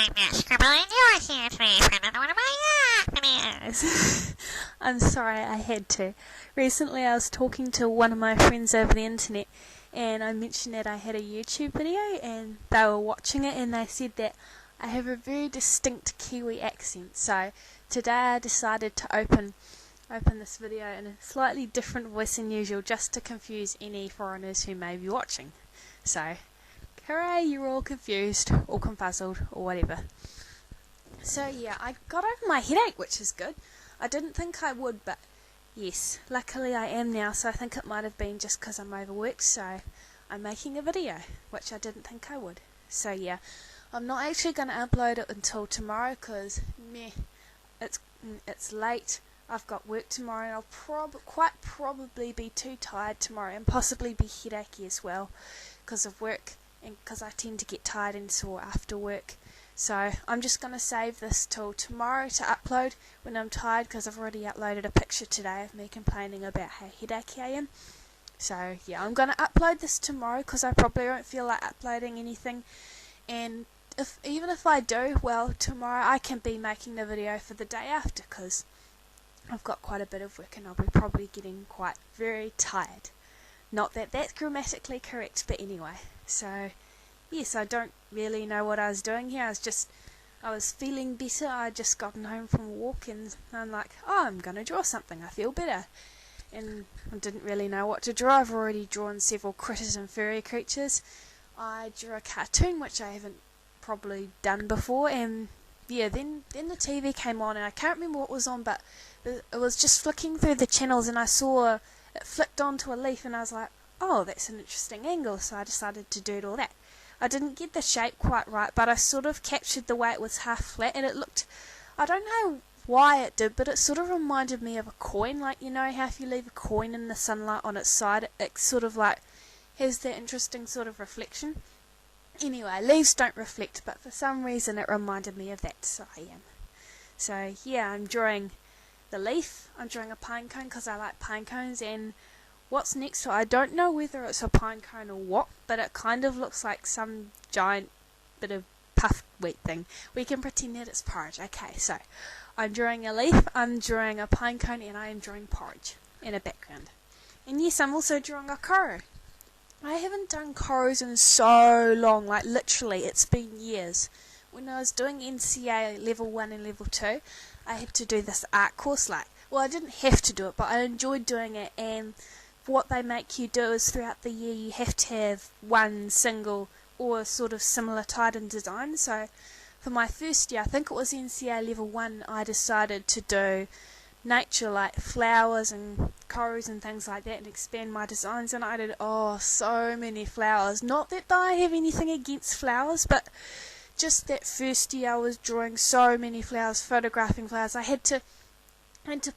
I'm not scribbling yours here today for another one of my videos. I'm sorry, I had to. Recently I was talking to one of my friends over the internet and I mentioned that I had a YouTube video and they were watching it and they said that I have a very distinct Kiwi accent. So today I decided to open this video in a slightly different voice than usual just to confuse any foreigners who may be watching. So, hooray, you're all confused or confuzzled or whatever. So yeah, I got over my headache, which is good. I didn't think I would, but yes, luckily I am now, so I think it might have been just because I'm overworked, so I'm making a video, which I didn't think I would. So yeah, I'm not actually going to upload it until tomorrow because it's late. I've got work tomorrow and I'll quite probably be too tired tomorrow and possibly be headachy as well because of work and because I tend to get tired and sore after work. So I'm just going to save this till tomorrow to upload when I'm tired because I've already uploaded a picture today of me complaining about how headachy I am. So yeah, I'm going to upload this tomorrow because I probably won't feel like uploading anything, and even if I do, well, tomorrow I can be making the video for the day after because I've got quite a bit of work and I'll be probably getting quite very tired. Not that that's grammatically correct, but anyway. So yes, I don't really know what I was doing here. I was feeling better. I'd just gotten home from a walk and I'm like, oh, I'm going to draw something. I feel better. And I didn't really know what to draw. I've already drawn several critters and furry creatures. I drew a cartoon, which I haven't probably done before, and yeah, then the TV came on and I can't remember what was on, but it was just flicking through the channels and I saw it flicked onto a leaf and I was like, oh, that's an interesting angle, so I decided to doodle that. I didn't get the shape quite right, but I sort of captured the way it was half flat and it looked, I don't know why it did, but it sort of reminded me of a coin. Like, you know how if you leave a coin in the sunlight on its side, it sort of like has that interesting sort of reflection. Anyway, leaves don't reflect, but for some reason it reminded me of that, so I am. So yeah, I'm drawing the leaf, I'm drawing a pine cone because I like pine cones, and what's next to it, I don't know whether it's a pine cone or what, but it kind of looks like some giant bit of puffed wheat thing. We can pretend that it's porridge. Okay, so I'm drawing a leaf, I'm drawing a pine cone, and I am drawing porridge in a background. And yes, I'm also drawing a koro. I haven't done koros in so long, like literally, it's been years. When I was doing NCA level 1 and level 2, I had to do this art course, well, I didn't have to do it, but I enjoyed doing it, and what they make you do is throughout the year you have to have one single or sort of similar Titan design. So for my first year, I think it was NCA level 1, I decided to do nature, like flowers and corals and things like that, and expand my designs, and I did so many flowers. Not that I have anything against flowers, but just that first year I was drawing so many flowers, photographing flowers. I had to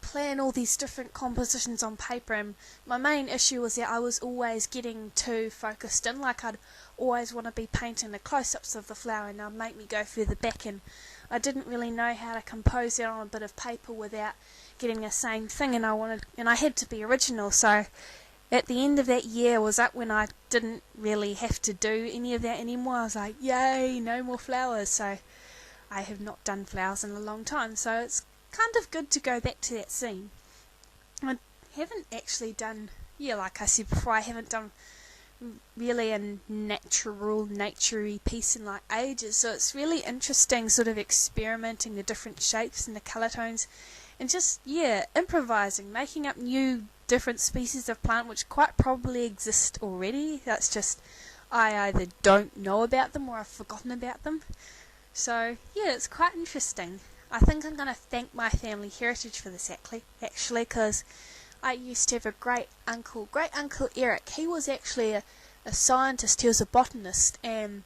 plan all these different compositions on paper, and my main issue was that I was always getting too focused in, like I'd always want to be painting the close-ups of the flower and they'd make me go further back, and I didn't really know how to compose that on a bit of paper without getting the same thing, and I had to be original. So at the end of that year was up when I didn't really have to do any of that anymore. I was like, yay, no more flowers. So I have not done flowers in a long time, so it's kind of good to go back to that scene. I haven't actually done, like I said before, I haven't done really a naturey piece in like ages, so it's really interesting sort of experimenting the different shapes and the colour tones and just improvising, making up new different species of plant which quite probably exist already. That's just I either don't know about them or I've forgotten about them. So yeah, it's quite interesting. I think I'm going to thank my family heritage for this actually, because I used to have a great uncle Eric. He was actually a scientist, he was a botanist, and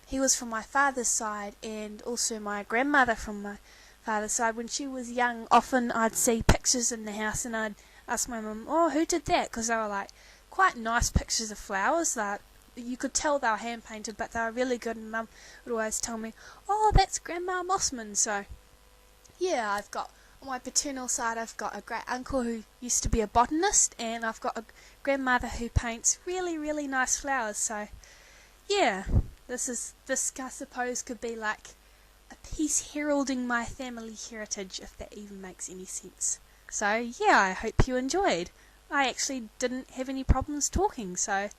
he was from my father's side, and also my grandmother from my father's side. When she was young, often I'd see pictures in the house and I'd ask my mum, oh, who did that? Because they were like quite nice pictures of flowers that you could tell they were hand painted, but they were really good, and Mum would always tell me, oh, that's Grandma Mossman. So yeah, I've got, on my paternal side, I've got a great uncle who used to be a botanist, and I've got a grandmother who paints really, really nice flowers. So yeah, This I suppose could be like a piece heralding my family heritage, if that even makes any sense. So yeah, I hope you enjoyed. I actually didn't have any problems talking, so